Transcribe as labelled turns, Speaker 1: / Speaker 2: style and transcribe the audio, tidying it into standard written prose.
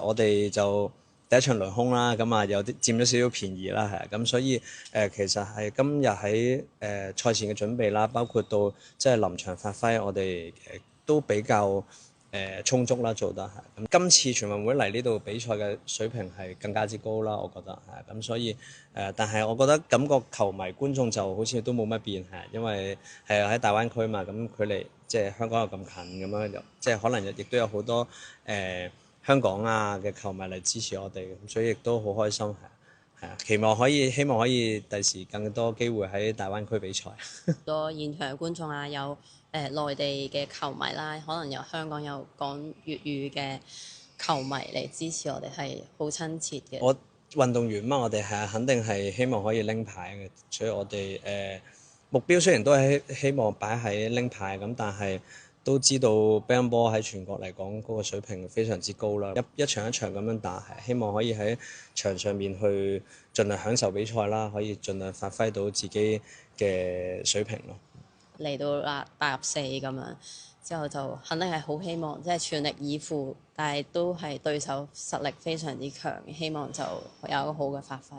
Speaker 1: 我哋就第一場輪空啦，咁啊有啲佔咗少少便宜啦，係啊，咁所以其實係今日喺賽前嘅準備啦，包括到即係臨場發揮，我哋都比較充足啦，做得係。咁今次全運會嚟呢度比賽嘅水平係更加之高啦，我覺得係。咁所以但係我覺得感覺球迷觀眾就好似都冇乜變係，因為係喺大灣區嘛，咁距離即係香港又咁近咁樣，即係可能亦都有好多香港啊嘅球迷嚟支持我哋，所以亦都好開心係啊，希望可以第時更多機會喺大灣區比賽。
Speaker 2: 多現場嘅觀眾啊，有內地嘅球迷啦，可能有香港有講粵語嘅球迷嚟支持我哋，係好親切嘅。
Speaker 1: 我運動員嘛，我哋係肯定係希望可以拎牌嘅，所以我哋目標雖然都係希望擺喺拎牌咁，但係都知道乒乓波喺全國嚟講嗰個水平非常之高啦，一場一場咁樣打，係希望可以喺場上面去盡量享受比賽啦，可以盡量發揮到自己嘅水平咯。
Speaker 2: 嚟到啦，踏入四咁樣之後就肯定係好希望，即係全力以赴，但係都係對手實力非常之強，希望就有一個好嘅發揮。